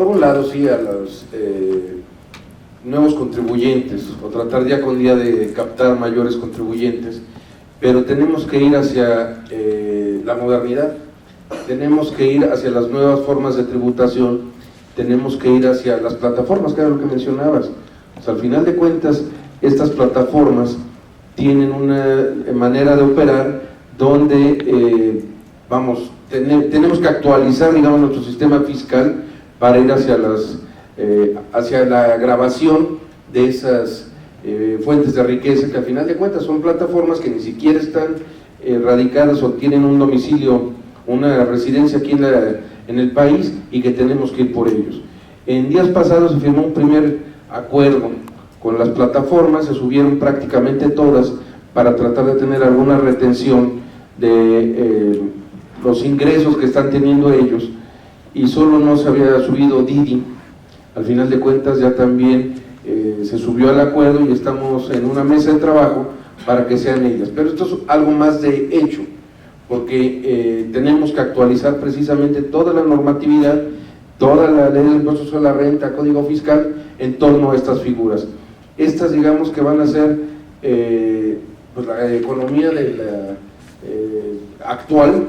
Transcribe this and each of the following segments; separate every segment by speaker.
Speaker 1: Por un lado, sí, a los nuevos contribuyentes, o tratar día con día de captar mayores contribuyentes, pero tenemos que ir hacia la modernidad, tenemos que ir hacia las nuevas formas de tributación, tenemos que ir hacia las plataformas, que era lo que mencionabas. O sea, al final de cuentas, estas plataformas tienen una manera de operar donde, tenemos que actualizar, digamos, nuestro sistema fiscal para ir hacia la grabación de esas fuentes de riqueza, que al final de cuentas son plataformas que ni siquiera están radicadas o tienen un domicilio, una residencia aquí en el país, y que tenemos que ir por ellos. En días pasados se firmó un primer acuerdo con las plataformas, se subieron prácticamente todas para tratar de tener alguna retención de los ingresos que están teniendo ellos, y solo no se había subido Didi. Al final de cuentas ya también se subió al acuerdo y estamos en una mesa de trabajo para que sean ellas, pero esto es algo más de hecho, porque tenemos que actualizar precisamente toda la normatividad, toda la ley del impuesto sobre la renta, código fiscal, en torno a estas figuras. Estas, digamos, que van a ser pues la economía de la actual,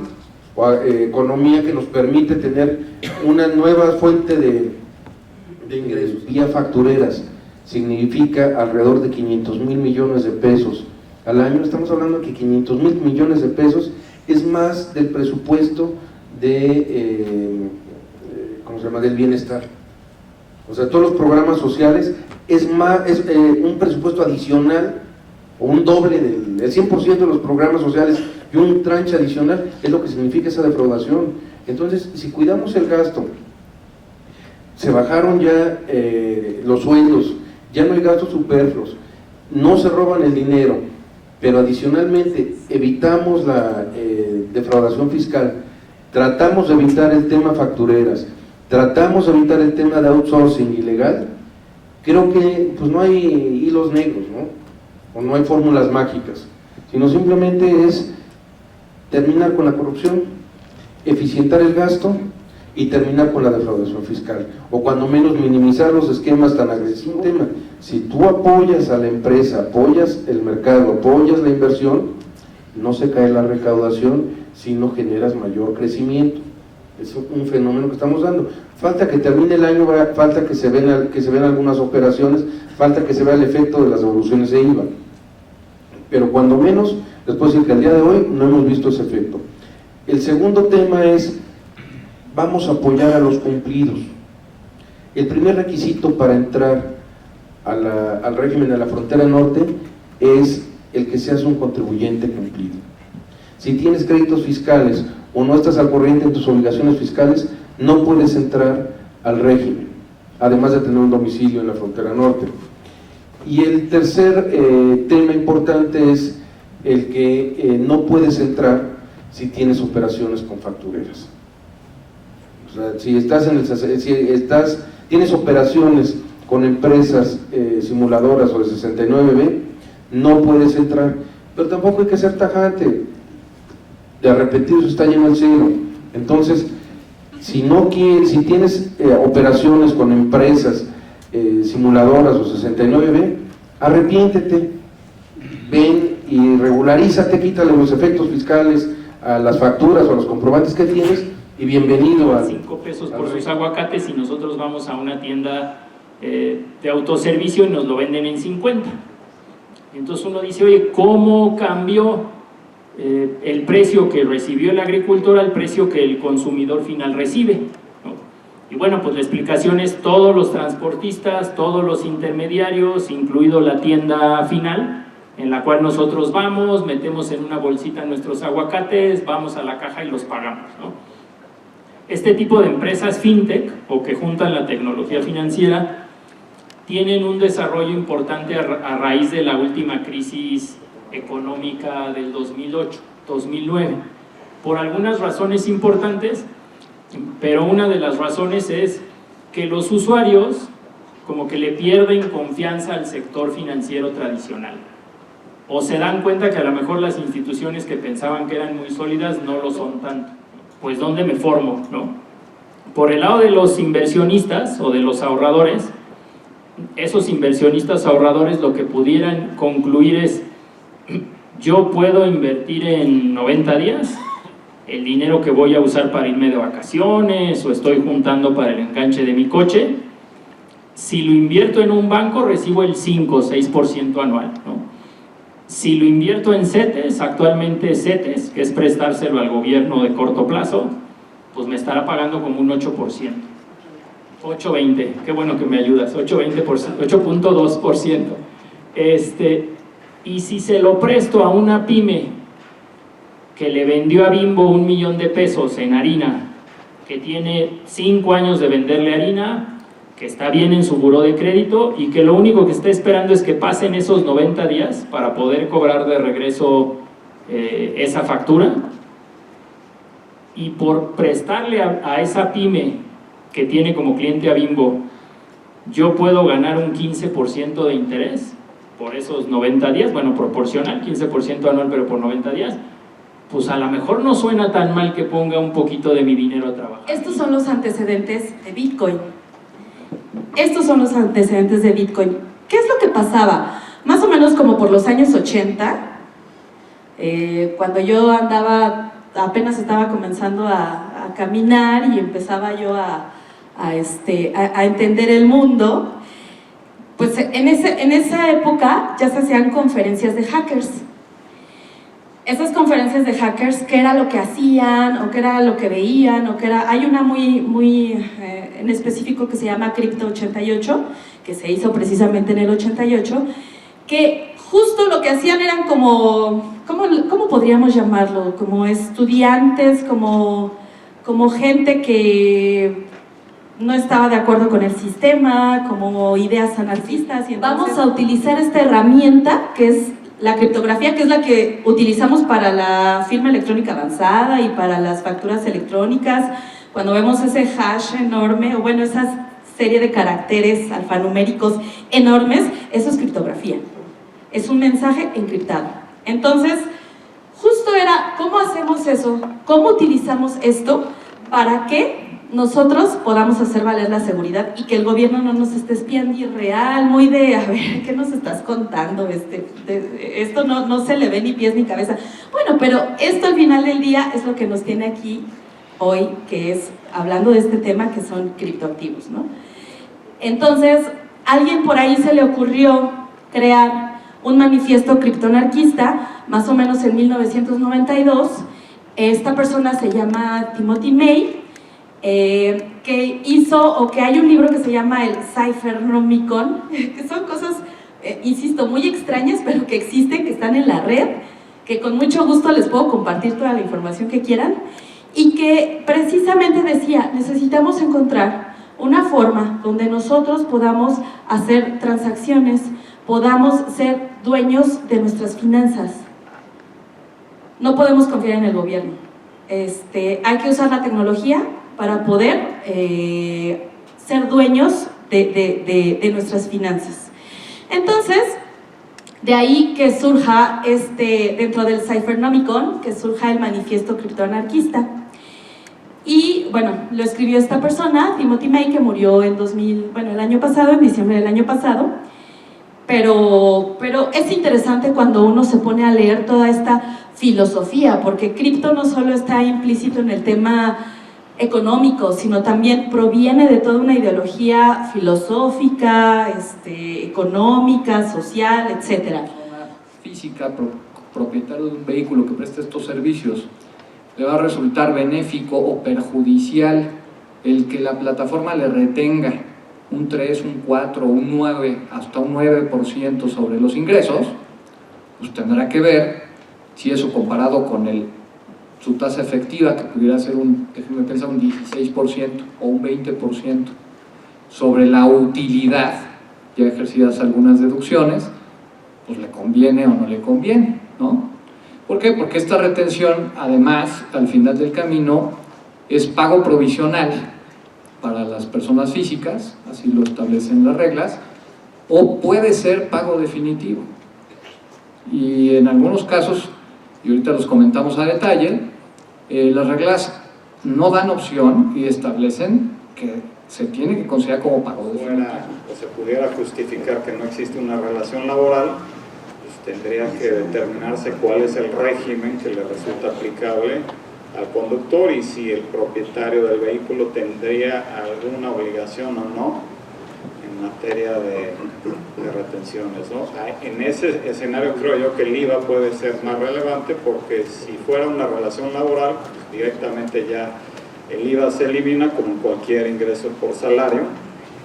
Speaker 1: o economía que nos permite tener una nueva fuente de ingresos vía factureras. Significa alrededor de 500,000 millones de pesos al año. Estamos hablando de que 500,000 millones de pesos es más del presupuesto de del bienestar. O sea, todos los programas sociales es un presupuesto adicional, o un doble del 100% de los programas sociales, y un tranche adicional es lo que significa esa defraudación. Entonces, si cuidamos el gasto, se bajaron ya los sueldos, ya no hay gastos superfluos, no se roban el dinero, pero adicionalmente evitamos la defraudación fiscal, tratamos de evitar el tema factureras, tratamos de evitar el tema de outsourcing ilegal, creo que pues no hay hilos negros, ¿no? O no hay fórmulas mágicas, sino simplemente es terminar con la corrupción, eficientar el gasto y terminar con la defraudación fiscal, o cuando menos minimizar los esquemas tan agresivos. Si tú apoyas a la empresa, apoyas el mercado, apoyas la inversión, no se cae la recaudación, sino generas mayor crecimiento. Es un fenómeno que estamos dando. Falta que termine el año, falta que se vean algunas operaciones, falta que se vea el efecto de las devoluciones de IVA, pero cuando menos, les puedo decir que al día de hoy no hemos visto ese efecto. El segundo tema es, vamos a apoyar a los cumplidos. El primer requisito para entrar al régimen de la frontera norte es el que seas un contribuyente cumplido. Si tienes créditos fiscales o no estás al corriente en tus obligaciones fiscales, no puedes entrar al régimen, además de tener un domicilio en la frontera norte. Y el tercer tema importante es el que no puedes entrar si tienes operaciones con factureras. O sea, tienes operaciones con empresas simuladoras o de 69B, no puedes entrar, pero tampoco hay que ser tajante, de repetido se está lleno el cielo. Entonces, si tienes operaciones con empresas simuladoras o 69B, arrepiéntete, ven y regularízate, quítale los efectos fiscales a las facturas o a los comprobantes que tienes, y bienvenido a
Speaker 2: 5 pesos por sus aguacates, y nosotros vamos a una tienda de autoservicio y nos lo venden en 50. Entonces uno dice, oye, ¿cómo cambió el precio que recibió el agricultor al precio que el consumidor final recibe? ¿No? Y bueno, pues la explicación es todos los transportistas, todos los intermediarios, incluido la tienda final, en la cual nosotros vamos, metemos en una bolsita nuestros aguacates, vamos a la caja y los pagamos, ¿no? Este tipo de empresas fintech, o que juntan la tecnología financiera, tienen un desarrollo importante a raíz de la última crisis económica del 2008-2009, por algunas razones importantes, pero una de las razones es que los usuarios como que le pierden confianza al sector financiero tradicional, o se dan cuenta que a lo mejor las instituciones que pensaban que eran muy sólidas no lo son tanto. Pues ¿dónde me formo, no? Por el lado de los inversionistas o de los ahorradores, esos inversionistas ahorradores lo que pudieran concluir es: yo puedo invertir en 90 días el dinero que voy a usar para irme de vacaciones o estoy juntando para el enganche de mi coche. Si lo invierto en un banco, recibo el 5 o 6% anual, ¿no? Si lo invierto en CETES, actualmente CETES, que es prestárselo al gobierno de corto plazo, pues me estará pagando como un 8%. 8.20, qué bueno que me ayudas, 8.2%. Y si se lo presto a una pyme que le vendió a Bimbo 1 millón de pesos en harina, que tiene 5 años de venderle harina, que está bien en su buró de crédito y que lo único que está esperando es que pasen esos 90 días para poder cobrar de regreso esa factura, y por prestarle a esa pyme que tiene como cliente a Bimbo, yo puedo ganar un 15% de interés por esos 90 días, bueno, proporcional, 15% anual, pero por 90 días, pues a lo mejor no suena tan mal que ponga un poquito de mi dinero a trabajar.
Speaker 3: Estos son los antecedentes de Bitcoin. Estos son los antecedentes de Bitcoin. ¿Qué es lo que pasaba? Más o menos como por los años 80, cuando yo andaba, apenas estaba comenzando a caminar y empezaba yo a entender el mundo, pues en esa época ya se hacían conferencias de hackers. Esas conferencias de hackers, ¿qué era lo que hacían? ¿O qué era lo que veían? ¿O qué era? Hay una muy en específico que se llama Crypto 88, que se hizo precisamente en el 88, que justo lo que hacían eran como, ¿cómo podríamos llamarlo? Como estudiantes, como gente que no estaba de acuerdo con el sistema, como ideas anarquistas. Y vamos a utilizar esta herramienta que es la criptografía, que es la que utilizamos para la firma electrónica avanzada y para las facturas electrónicas. Cuando vemos ese hash enorme, o bueno, esa serie de caracteres alfanuméricos enormes, eso es criptografía. Es un mensaje encriptado. Entonces, justo era, ¿cómo hacemos eso? ¿Cómo utilizamos esto para que nosotros podamos hacer valer la seguridad y que el gobierno no nos esté espiando irreal, muy de, a ver, ¿qué nos estás contando? Esto no se le ve ni pies ni cabeza. Bueno, pero esto al final del día es lo que nos tiene aquí hoy, que es hablando de este tema que son criptoactivos, ¿no? Entonces, a alguien por ahí se le ocurrió crear un manifiesto criptoanarquista, más o menos en 1992. Esta persona se llama Timothy May, que hizo, o que hay un libro que se llama el Cyphernomicon, que son cosas, insisto, muy extrañas, pero que existen, que están en la red, que con mucho gusto les puedo compartir toda la información que quieran, y que precisamente decía, necesitamos encontrar una forma donde nosotros podamos hacer transacciones, podamos ser dueños de nuestras finanzas. No podemos confiar en el gobierno. Hay que usar la tecnología para poder ser dueños de nuestras finanzas. Entonces, de ahí que surja, dentro del Cyphernomicon, que surja el manifiesto criptoanarquista. Y bueno, lo escribió esta persona, Timothy May, que murió en el año pasado, en diciembre del año pasado. Pero es interesante cuando uno se pone a leer toda esta filosofía, porque cripto no solo está implícito en el tema económico, sino también proviene de toda una ideología filosófica, económica, social, etcétera.
Speaker 4: Física, propietario de un vehículo que presta estos servicios, le va a resultar benéfico o perjudicial el que la plataforma le retenga un 3, un 4, un 9, hasta un 9% sobre los ingresos, pues tendrá que ver si eso comparado con su tasa efectiva, que pudiera ser déjenme pensar, un 16% o un 20% sobre la utilidad, ya ejercidas algunas deducciones, pues le conviene o no le conviene, ¿no? ¿Por qué? Porque esta retención, además, al final del camino, es pago provisional para las personas físicas, así lo establecen las reglas, o puede ser pago definitivo. Y en algunos casos, y ahorita los comentamos a detalle, las reglas no dan opción y establecen que se tiene que considerar como pago definitivo.
Speaker 5: O se pudiera justificar que no existe una relación laboral, pues tendría que determinarse cuál es el régimen que le resulta aplicable al conductor y si el propietario del vehículo tendría alguna obligación o no en materia de retenciones, ¿no? En ese escenario creo yo que el IVA puede ser más relevante, porque si fuera una relación laboral, pues directamente ya el IVA se elimina como cualquier ingreso por salario,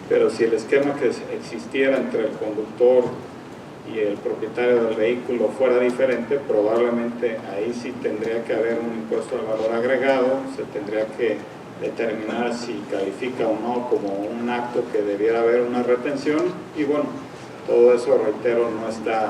Speaker 5: pero si el esquema que existiera entre el conductor y el propietario del vehículo fuera diferente, probablemente ahí sí tendría que haber un impuesto al valor agregado, se tendría que determinar si califica o no como un acto que debiera haber una retención, y bueno, todo eso, reitero, no está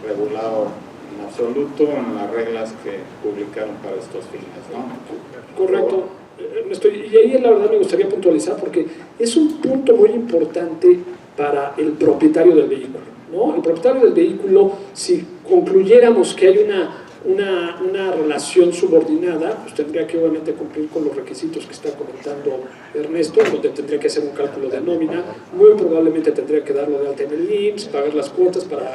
Speaker 5: regulado en absoluto en las reglas que publicaron para estos fines, ¿no?
Speaker 6: Correcto, Ernesto, y ahí la verdad me gustaría puntualizar, porque es un punto muy importante para el propietario del vehículo, ¿no? El propietario del vehículo, si concluyéramos que hay una relación subordinada, pues tendría que obviamente cumplir con los requisitos que está comentando Ernesto, donde tendría que hacer un cálculo de nómina, muy probablemente tendría que darlo de alta en el IMSS, pagar las cuotas para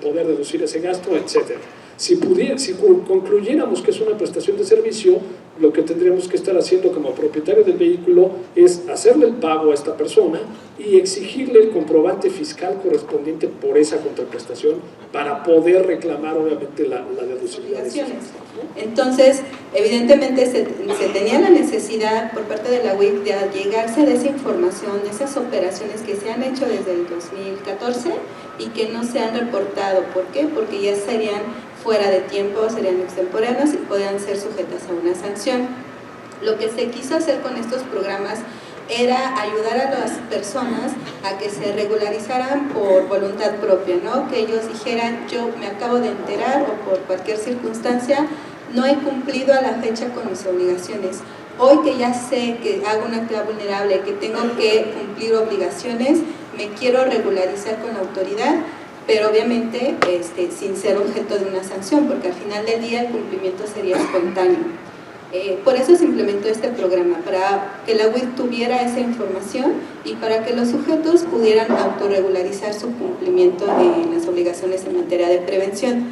Speaker 6: poder deducir ese gasto, etcétera. Si concluyéramos que es una prestación de servicio, lo que tendríamos que estar haciendo como propietario del vehículo es hacerle el pago a esta persona y exigirle el comprobante fiscal correspondiente por esa contraprestación para poder reclamar obviamente la deducibilidad de esos gastos, ¿no?
Speaker 7: Entonces, evidentemente se tenía la necesidad por parte de la UIF de allegarse de esa información, de esas operaciones que se han hecho desde el 2014 y que no se han reportado. ¿Por qué? Porque ya serían fuera de tiempo, serían extemporáneos y podrían ser sujetas a una sanción. Lo que se quiso hacer con estos programas era ayudar a las personas a que se regularizaran por voluntad propia, ¿no? Que ellos dijeran, yo me acabo de enterar o por cualquier circunstancia no he cumplido a la fecha con mis obligaciones. Hoy que ya sé que hago una actividad vulnerable, que tengo que cumplir obligaciones, me quiero regularizar con la autoridad, pero obviamente sin ser objeto de una sanción, porque al final del día el cumplimiento sería espontáneo. Por eso se implementó este programa, para que la UIF tuviera esa información y para que los sujetos pudieran autorregularizar su cumplimiento en las obligaciones en materia de prevención.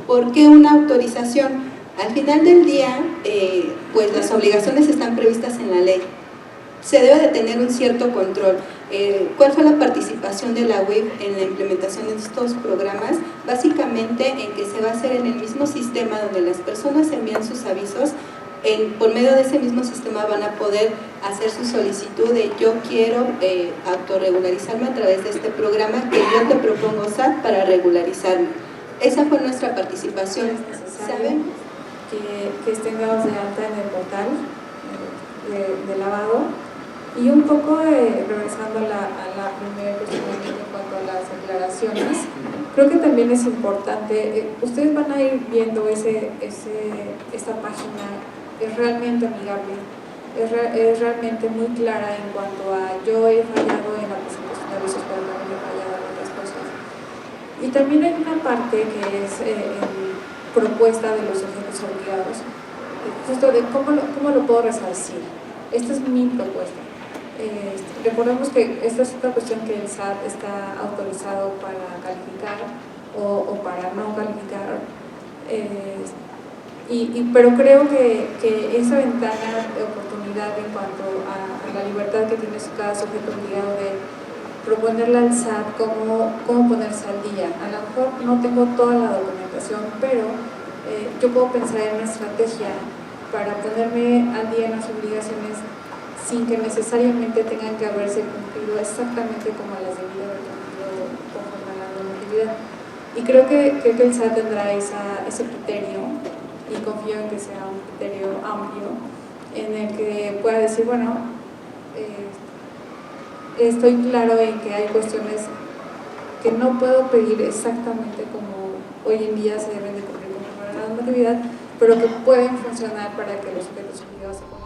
Speaker 7: ¿Por qué una autorización? Al final del día, pues las obligaciones están previstas en la ley. Se debe de tener un cierto control. ¿Cuál fue la participación de la UIF en la implementación de estos programas? Básicamente en que se va a hacer en el mismo sistema donde las personas envían sus avisos. Por medio de ese mismo sistema van a poder hacer su solicitud de yo quiero autorregularizarme a través de este programa que yo te propongo, SAT, para regularizarme. Esa fue nuestra participación. ¿Saben?
Speaker 8: Que estén dados de alta en el portal de lavado. Y un poco regresando a la primera cuestionamiento en cuanto a las declaraciones, creo que también es importante, ustedes van a ir viendo esta página, es realmente amigable, es realmente muy clara en cuanto a yo he fallado en la presentación de avisos, pero también he fallado en otras cosas. Y también hay una parte que es propuesta de los sujetos obligados, justo de cómo lo puedo resarcir. Esta es mi propuesta. Recordemos que esta es otra cuestión que el SAT está autorizado para calificar o para no calificar, pero creo que esa ventana de oportunidad en cuanto a la libertad que tiene cada sujeto obligado de proponerle al SAT cómo ponerse al día. A lo mejor no tengo toda la documentación, pero yo puedo pensar en una estrategia para ponerme al día en las obligaciones sin que necesariamente tengan que haberse cumplido exactamente como las debía haber cumplido conforme a la normatividad. Y creo que el SAT tendrá ese criterio, y confío en que sea un criterio amplio, en el que pueda decir, bueno, estoy claro en que hay cuestiones que no puedo pedir exactamente como hoy en día se deben de cumplir conforme a la normatividad, pero que pueden funcionar para que los sujetos obligados se pongan